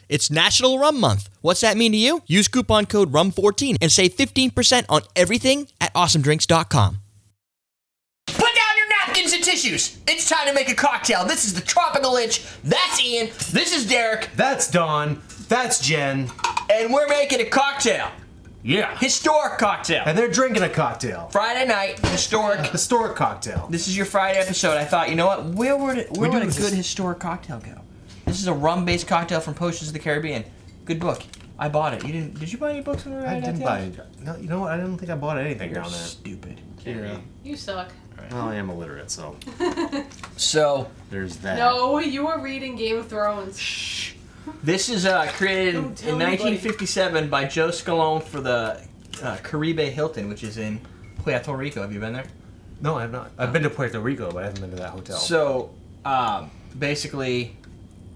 It's National Rum Month. What's that mean to you? Use coupon code RUM14 and save 15% on everything at awesomedrinks.com. Put down your napkins and tissues. It's time to make a cocktail. This is the Tropical Itch. That's Ian. This is Derek. That's Dawn. That's Jen. And we're making a cocktail. Yeah. Historic cocktail. And they're drinking a cocktail. Friday night, historic. Historic cocktail. This is your Friday episode. I thought, you know what? Where would a good historic cocktail go? This is a rum-based cocktail from Potions of the Caribbean. Good book. I bought it. You didn't? Did you buy any books when we were I at didn't that buy time? it. No, you know what? I didn't think I bought anything You're down there. stupid. Yeah. You suck. Well, I am illiterate, so So, there's that. No, you were reading Game of Thrones. this is created in Don't tell anybody. 1957 by Joe Scalone for the Caribe Hilton, which is in Puerto Rico. Have you been there? No, I have not. I've been to Puerto Rico, but I haven't been to that hotel. So, basically,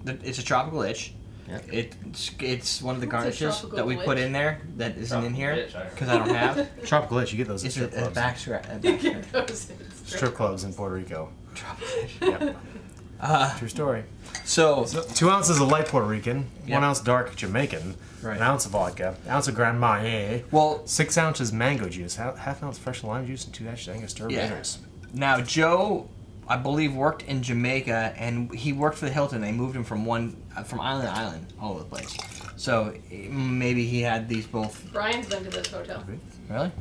it's a tropical itch. Yeah. It's one of the What's a garnishes tropical that we put itch? in there that isn't in here Tropical itch, because I don't have. Tropical Itch, you get those at It's strip a clubs. back scratch. You get those in Strip clubs in Puerto Rico. Tropical itch. Yep. True story. So, 2 ounces of light Puerto Rican, Yep. 1 ounce dark Jamaican, Right. an ounce of vodka, an ounce of Grand Marnier, well, 6 ounces mango juice, half ounce fresh lime juice, and 2 dashes Angostura Yeah. bitters. now Joe, I believe, worked in Jamaica, and he worked for the Hilton. They moved him from island to island, all over the place. So maybe he had these both. Brian's been to this hotel. Really?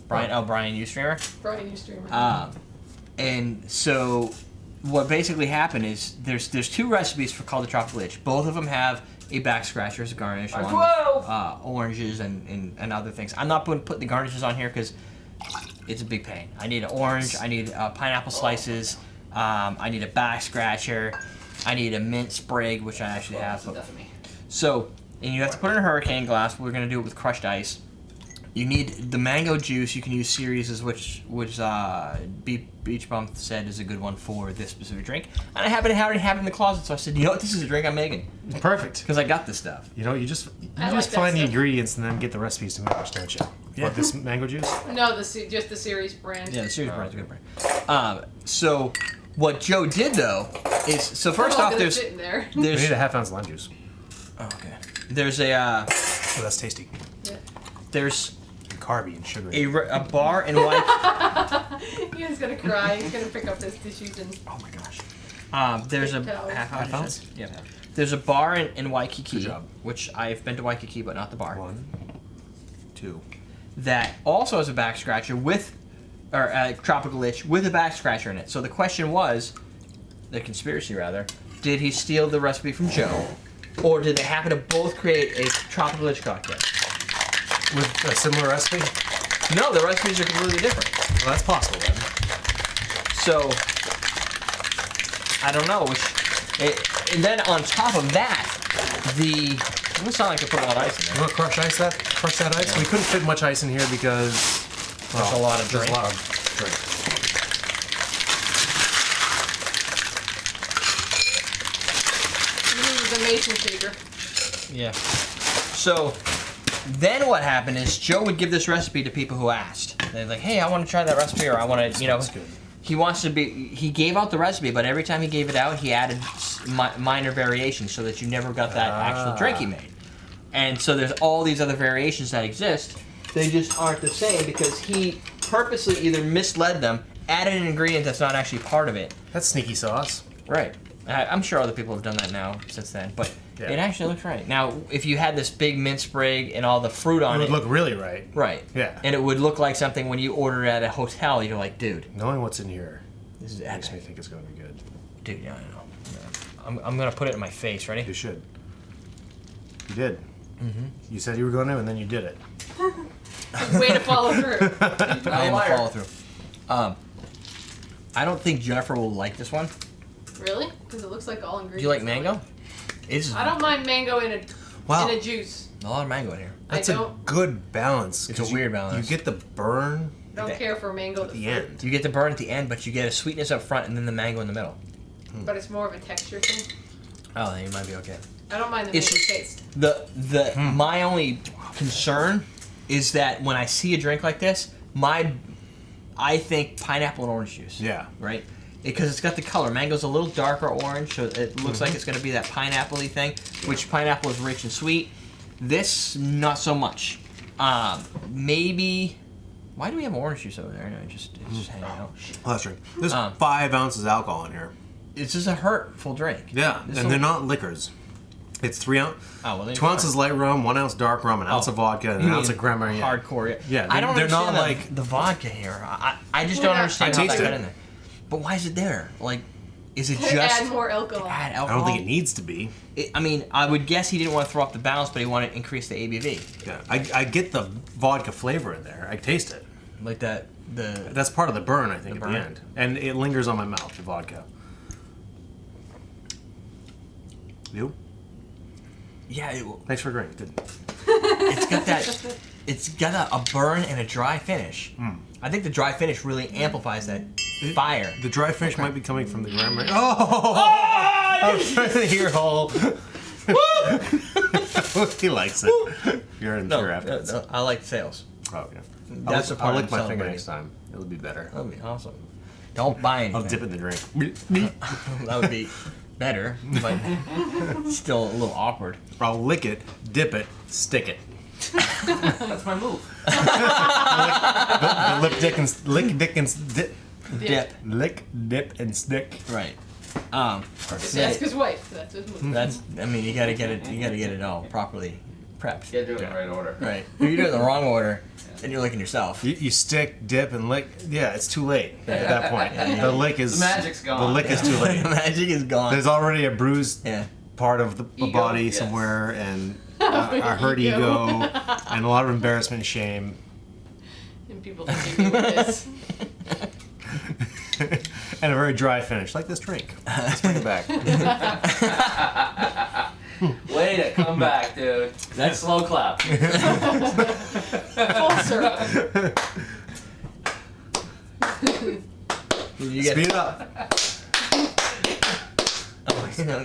Brian Ustreamer? Brian used to remember. And so what basically happened is there's 2 recipes for called the Tropical Itch. Both of them have a back scratcher as a garnish, along with oranges and other things. I'm not putting the garnishes on here because it's a big pain. I need an orange, I need pineapple slices, I need a back scratcher, I need a mint sprig, which I actually have. Stuff in me. So, and you have to put it in a hurricane glass. We're going to do it with crushed ice. You need the mango juice. You can use Ceres, which Beach Bum said is a good one for this specific drink. And I happen to have it in the closet, so I said, you know what, this is a drink I'm making. Perfect. Because I got this stuff. You know, you just I like that find the stuff. ingredients and then get the recipes to match, don't you? Yeah. What, this mango juice? No, just the series brand. Yeah, the Ceres brand's a good brand. So, what Joe did, though, is, so first We're all off, gonna there's, sit in there. We need there's, a half ounce lime juice. oh, okay. There's a, Oh, that's tasty. Yeah. there's And carby and sugary. a bar in White, Ian's gonna cry. He's gonna pick up his tissues and. oh my gosh. There's a Big towels. half ounce? ounce? Yeah. There's a bar in Waikiki, Good job. which I've been to Waikiki, but not the bar. 1, 2. That also has a back scratcher with, or a tropical itch with a back scratcher in it. So the question was, the conspiracy rather, did he steal the recipe from Joe, or did they happen to both create a tropical itch cocktail? With a similar recipe? No, the recipes are completely different. Well, that's possible then. So I don't know. And then on top of that, it doesn't sound like I put a lot of ice in You there. want to crush that ice? We couldn't fit much ice in here because There's a lot of there's drink. a lot of drink. This is a mason shaker. Yeah. So then what happened is Joe would give this recipe to people who asked. They're like, hey, I want to try that recipe, or I want to, Smells good. he gave out the recipe, but every time he gave it out, he added minor variations so that you never got that actual drink he made. And so there's all these other variations that exist. They just aren't the same because he purposely either misled them, added an ingredient that's not actually part of it. That's sneaky sauce. Right. I'm sure other people have done that now since then, but Yeah. it actually looks right. Now, if you had this big mint sprig and all the fruit It on would it, look really right. right? Yeah. And it would look like something when you order it at a hotel. You're like, dude, Knowing what's in here this is makes epic. me think it's going to be good. Dude, yeah, I know. Yeah. I'm gonna put it in my face. Ready? You should. You did. Mm-hmm. You said you were going to, and then you did it. Way to follow through. I am a follow through. I don't think Jennifer will like this one. Really? Because it looks like all ingredients. Do you like mango? It's I don't mind mango in a Wow. in a juice. a lot of mango in here. That's I a don't- good balance. It's a 'cause weird balance. You get the burn Don't care for mango at the end. You get the burn at the end, but you get a sweetness up front and then the mango in the middle. but it's more of a texture thing. Oh, then you might be okay. I don't mind the It's- mango taste. My only concern is that when I see a drink like this, I think pineapple and orange juice. Yeah. Right? because it's got the color. Mango's a little darker orange, so it looks like it's going to be that pineapple-y thing, which pineapple is rich and sweet. This, not so much. Maybe... Why do we have orange juice over there? No, it's just hanging out. Oh, that's right. There's 5 ounces of alcohol in here. It's just a hurtful drink. Yeah, and they're not liquors. It's 3 ounces. Oh, well, 2 ounces light rum, 1 ounce dark rum, an ounce of vodka, and an ounce of Grand Marnier. Hardcore. Yeah, I don't they're not understand like the vodka here. I just don't understand I how that taste got it. in there. But why is it there? Like, is it To just add more alcohol. to add I alcohol? don't think it needs to be. I mean, I would guess he didn't want to throw off the balance, but he wanted to increase the ABV. Yeah, I get the vodka flavor in there. I taste it. Like that, That's part of the burn, I think, The at burn. the end. And it lingers on my mouth, the vodka. You? Yeah, Thanks for agreeing. Good. it's got that. It's got a burn and a dry finish. I think the dry finish really amplifies that fire. The dry finish might be coming from the Grand Marnier. Oh! I'm trying to hear all. He likes it. You're in pure evidence. I like sales. Oh, okay. That's the part I'll I'm lick my finger celebrating. next time. It'll be better. That would be awesome. Don't buy anything. I'll dip it in the drink. That would be better, but still a little awkward. I'll lick it, dip it, stick it. That's my move. The lick, dick, and Dip. lick, dip, and stick. Right. Just ask his wife. That's his move. That's. I mean, you gotta get it. You gotta get it all properly prepped. You gotta do it in the right order. Right. If you do it in the wrong order, then you're licking yourself. You stick, dip, and lick. Yeah, it's too late at that point. The lick is The magic's gone. The lick is too late. The magic is gone. There's already a bruised Yeah. part of the Ego, body yes. somewhere, and a hurt ego, and a lot of embarrassment and shame. And people thinking me with this. And a very dry finish, like this drink. Let's bring it back. Way to come back, dude. That's slow clap. Full circle. You get. Speed it up.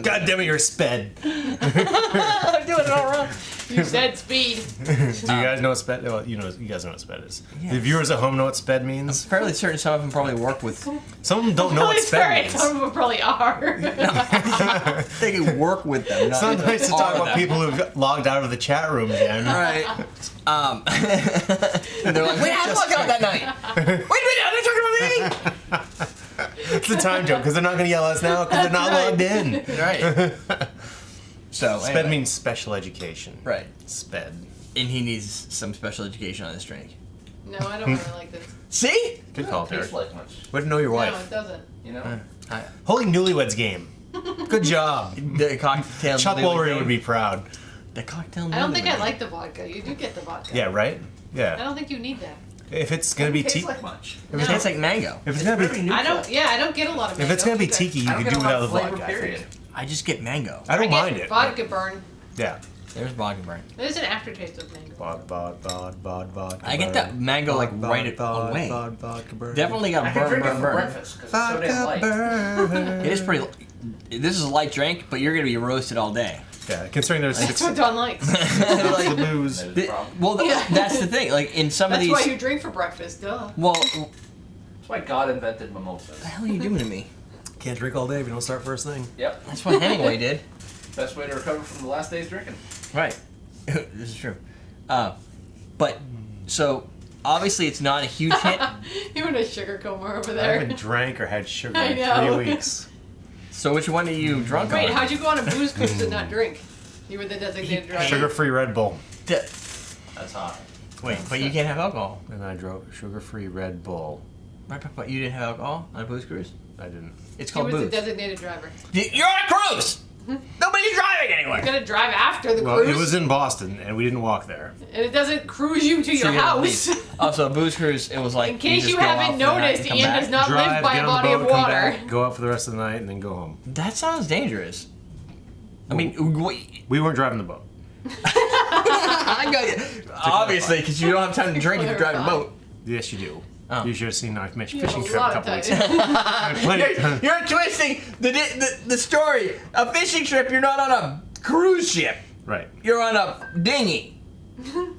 God damn it, you're sped. I'm doing it all wrong. You said speed. Do you guys know what sped? Well, you guys know what sped is. Yes. The viewers at home know what sped means. Fairly certain some of them probably work with. Some of them don't know what It's sped alright, means. some of them probably are. They can work with them. Not It's not nice to talk are about them. people who've logged out of the chat room again. All right. And they're like, wait, I logged out that night. Wait a minute, are they talking about me? It's the time joke, because they're not going to yell at us now because they're not logged in. Right. So Sped anyway. means special education. Right. Sped. And he needs some special education on this drink. No, I don't really like this. See? Good call, It tastes Derek. like much. Way to know your No, wife. it doesn't. You know? Holy newlyweds game. Good job. The cocktail. Chuck Woolery would be proud. The cocktail. I don't think I newlywed. like the vodka. You do get the vodka. Yeah, right? I Yeah. don't think you need that. If it's going to be It tastes tiki, like much. It tastes like mango. if it's going to Very be, I neutral. don't. Yeah, I don't get a lot of. if it's mango. going to be tiki, you I don't can get do a lot without the of flavor, vodka. I period. think. I just get mango. I don't get mind it. Vodka burn. Yeah. There's vodka burn. There's an aftertaste of mango. Vodka. I get that mango like right away. Vodka burn. Definitely got I a can burn, drink it burn, for burn. breakfast because it's so damn Vodka light. burn. It is pretty. This is a light drink, but you're gonna be roasted all day. Yeah, considering there's That's 6 what Don likes. the booze. That is the problem. Well, Yeah. that's the thing. Like in some That's of why these. you drink for breakfast, duh. Well, That's why God invented mimosas. what the hell are you doing to me? Can't drink all day if you don't start first thing. Yep. That's what Hemingway did. Best way to recover from the last day's drinking. Right. This is true. But so obviously it's not a huge hit. You want a sugar coma over I there. haven't drank or had sugar I in know. 3 weeks. So which one are you drunk Wait, on? how'd you go on a booze cruise and not drink? You were the designated driver. Sugar-free Red Bull. That's hot. Wait, but you can't have alcohol. And I drove sugar-free Red Bull. But you didn't have alcohol on a booze cruise? I didn't. It's He called was the booze. designated driver. You're on a cruise! Nobody's driving anywhere! You're gonna drive after the Well, cruise, it was in Boston, and we didn't walk there. and it doesn't cruise you to So your you're gonna house. leave. Also, a booze cruise, it was like. In case just you go out haven't for the night noticed, and come Ian back. does not Drive, live by get a on the body boat, of come water. back, go out for the rest of the night, and then go home. That sounds dangerous. I mean, We weren't driving the boat. I got you. Obviously, because you don't have time to drink if you're driving a boat. Yes, you do. Oh. You should have seen our You have fishing a trip a lot of couple weeks time. ago. Plenty of time. You're twisting the story. A fishing trip, you're not on a cruise ship. Right. You're on a dinghy.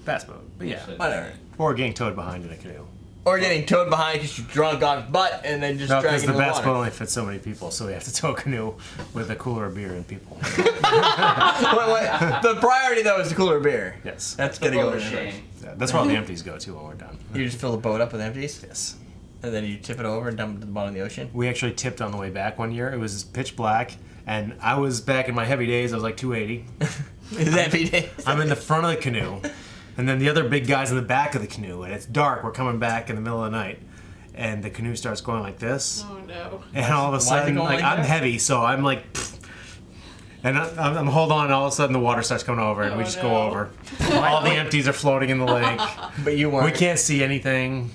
Fast boat. But yeah. Whatever. Or getting towed behind in a canoe. Or getting towed behind because you're drunk on butt and then just No, dragging because the in best water. boat only fits so many people, so we have to tow a canoe with a cooler of beer and people. Wait, the priority though is the cooler beer. Yes. That's gonna go in Shame. first. Yeah, that's where all the empties go too when we're done. You just fill the boat up with empties, Yes. and then you tip it over and dump it to the bottom of the ocean. We actually tipped on the way back one year. It was pitch black, and I was back in my heavy days. I was like 280. Is that BD? I'm in the front of the canoe, and then the other big guy's in the back of the canoe, and it's dark. We're coming back in the middle of the night, and the canoe starts going like this, Oh no. and all of a Why is it sudden, going like like I'm that? heavy, so I'm like, pfft. And I'm hold on, and all of a sudden the water starts coming over, and we Oh, just no. go over. All the empties are floating in the lake. But you weren't. We can't see anything.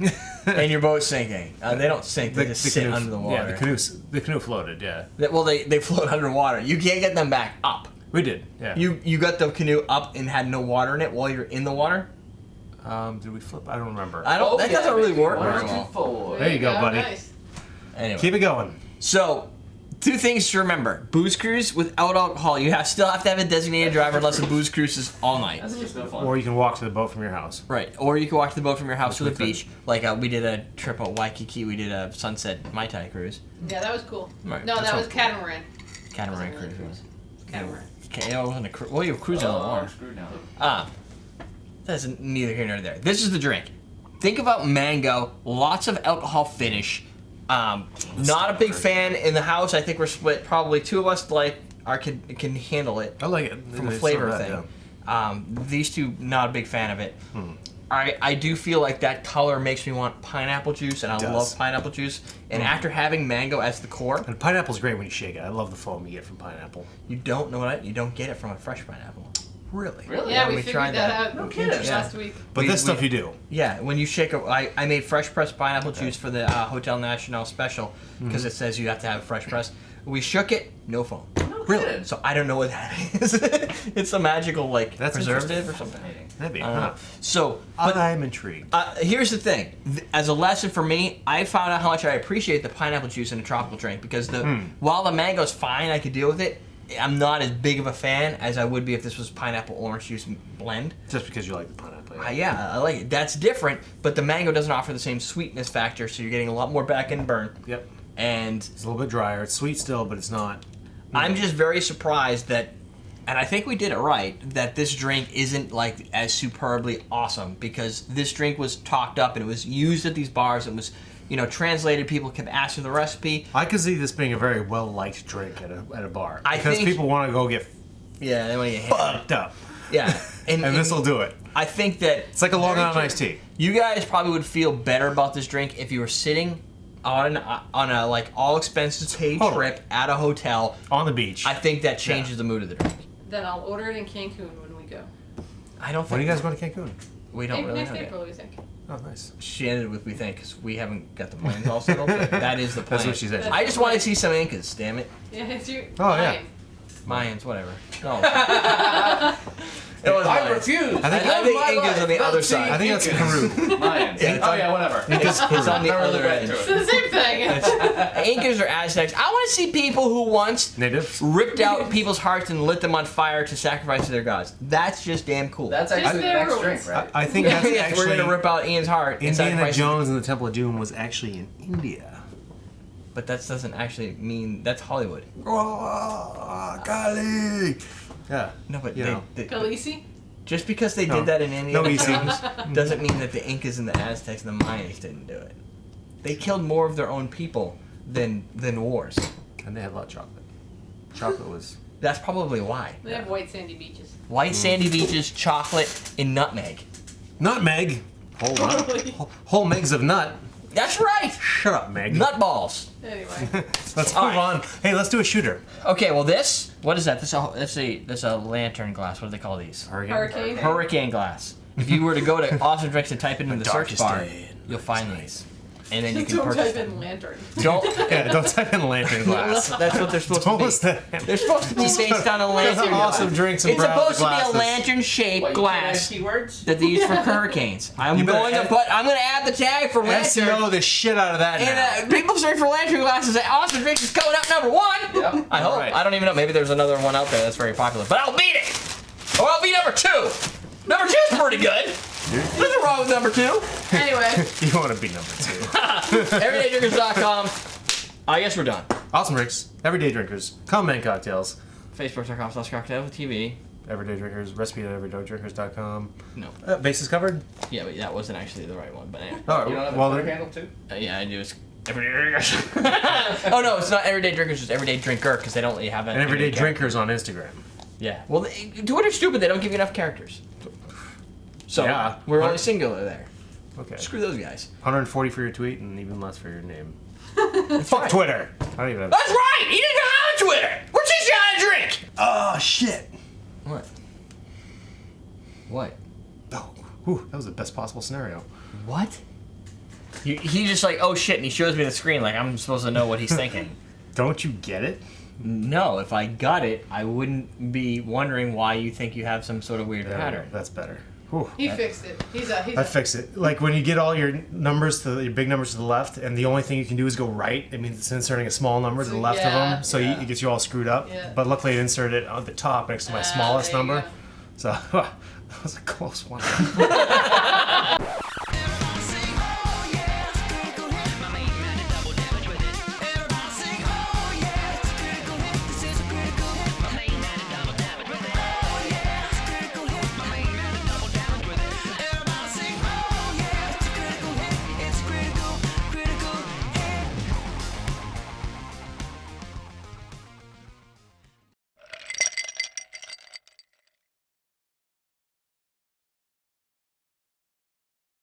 And your boat's sinking. They don't sink. They just sit canoe- under the water. Yeah, the canoe floated. Yeah, Well, they float underwater. You can't get them back up. we did. Yeah. You got the canoe up and had no water in it while you're in the water. Did we flip? I don't remember. I don't. That doesn't really work One very or two well. forward. There you go, buddy. Nice. Anyway, Keep it going. so 2 things to remember: booze cruise without alcohol. You still have to have a designated driver unless the booze cruise is all night. That's just no fun. Or you can walk to the boat from your house. Right, or you can walk to the boat from your house to the Which we beach. Like we did a trip at Waikiki. We did a sunset Mai Tai cruise, Yeah, that was cool. Right, No, that that was sounds cool. catamaran. catamaran Wasn't really cruise. Catamaran. Okay, it wasn't a cruise. Well, you were cruising on the Oh, water. I'm screwed now. That's neither here nor there. This is the drink. Think about mango, lots of alcohol finish. Not a big fan in the house. I think we're split. Probably 2 of us can handle it I like it from a It's flavor not bad, thing. yeah. These 2, not a big fan of it. I do feel like that color makes me want pineapple juice, and I It does. love pineapple juice. And after having mango as the core, And pineapple's great when you shake it. I love the foam you get from pineapple. you don't know what you don't get it from a fresh pineapple. Really? Really? Yeah, we we tried figured that that. out No kidding. last week. But We- this stuff we- you do. Yeah, when you shake it, I made fresh pressed pineapple juice for the Hotel National special because it says you have to have fresh pressed. We shook it, no foam. No Really? kidding. So I don't know what that is. It's a magical That's preservative or something. Maybe. I don't know. Huh. So, but I'm intrigued. here's the thing. As a lesson for me, I found out how much I appreciate the pineapple juice in a tropical drink because while the mango's fine, I could deal with it. I'm not as big of a fan as I would be if this was pineapple orange juice blend. Just because you like the pineapple. Yeah, I like it. That's different, but the mango doesn't offer the same sweetness factor, so you're getting a lot more back end burn. Yep. And It's a little bit drier. It's sweet still, but it's not. I'm just very surprised that, and I think we did it right, that this drink isn't like as superbly awesome because this drink was talked up and it was used at these bars. It was, translated. People kept asking the recipe. I could see this being a very well liked drink at a bar. I Because think- people want to go get Yeah, they want to get hammered. fucked up. Yeah, And this will do it. I think that It's like a Long Island iced tea. you guys probably would feel better about this drink if you were sitting on a like all expenses paid Totally. trip at a hotel. On the beach. I think that changes the mood of the drink. Then I'll order it in Cancun when we go. I don't think When are you guys going to Cancun? we don't really Next know yet. April, we think. Oh, nice. She ended with we think because we haven't got the plans all settled. But that is the plan. That's what she said. I just want to see some Incas. Damn it, Yeah, it's your. Oh, yeah. mine. Mayans, whatever. No, it was I Mayans. refuse. I think- I think my Incas life. on the Not other seeing side. I think that's Incas. Peru. Mayans. Yeah, it's Oh on- yeah, whatever. It's on the Never really other read end. into It's it. the same thing. Incas or Aztecs. I want to see people who once Natives. ripped out people's hearts and lit them on fire to sacrifice to their gods. That's just damn cool. That's Just actually the their next rules. drink, right? I think that's Yes, we're actually. gonna rip out Ian's heart and Indiana sacrifice. Jones and the Temple of Doom was actually in India. But that doesn't actually mean that's Hollywood. Oh, golly. Yeah. No, but You know. they, Khaleesi? just because they No. did that in Indiana No, Jones doesn't mean that the Incas and the Aztecs and the Mayans didn't do it. They killed more of their own people than wars. And they had a lot of chocolate. Chocolate was. That's probably why. They have white sandy beaches. White sandy beaches, chocolate, and nutmeg. Nutmeg. Whole nut. Totally. Whole megs of nut. That's right. Shut up, Meg. Nut balls. Anyway. Let's All move right. on. Hey, let's do a shooter. Okay, well what is that? That's a lantern glass. What do they call these? Hurricane. Hurricane glass. If you were to go to Awesome Drinks and type it in the search darkest bar, day. you'll find these. And then you can Don't purchase type them. in lantern. Don't. Yeah, don't type in lantern glass. That's what they're supposed Don't to listen be. to They're supposed to be based on a lantern. Awesome drinks and It's browser supposed to be a glasses. lantern-shaped What, you can't glass have keywords? that they use for hurricanes. I'm You better going to add- put. I'm going to add the tag for lantern. SEO the shit out of that now. And people search for lantern glasses. And Awesome Drinks is coming up number 1. Yep. I hope. Alright. I don't even know. Maybe there's another one out there that's very popular. But I'll beat it. Or I'll be number 2. Number 2 is pretty good. dude. Nothing wrong with number 2. Anyway, You want to be number 2. EverydayDrinkers.com. I guess we're done. Awesome drinks, everyday drinkers, common man cocktails, Facebook.com/CocktailTV. everyday drinkers, recipe at everydaydrinkers.com. No. Bases covered. Yeah, but that wasn't actually the right one. But anyway. Oh, You don't have a well, Twitter then, handle too? Yeah, I do. It's Everyday Drinkers. Oh no, it's not Everyday Drinkers. It's Everyday Drinker because they don't really have an and everyday character. drinkers on Instagram. Yeah. Well, Twitter's stupid. They don't give you enough characters. So Yeah. we're only singular there. Okay. Screw those guys. 140 for your tweet and even less for your name. It's Fuck fine. Twitter. I don't even have. That's right. He didn't have Twitter. We're teaching you how to drink. Oh shit. What? What? Oh, whew, that was the best possible scenario. What? He just like, oh shit, and he shows me the screen like I'm supposed to know what he's thinking. Don't you get it? No, if I got it, I wouldn't be wondering why you think you have some sort of weird pattern. That's better. Whew. he fixed it. He's I fix it. Like when you get all your numbers your big numbers to the left, and the only thing you can do is go right. It means it's inserting a small number to the left of Yeah, them, so yeah. it gets you all screwed up. Yeah. But luckily, it inserted it at the top next to my smallest there you number. go. So that was a close one.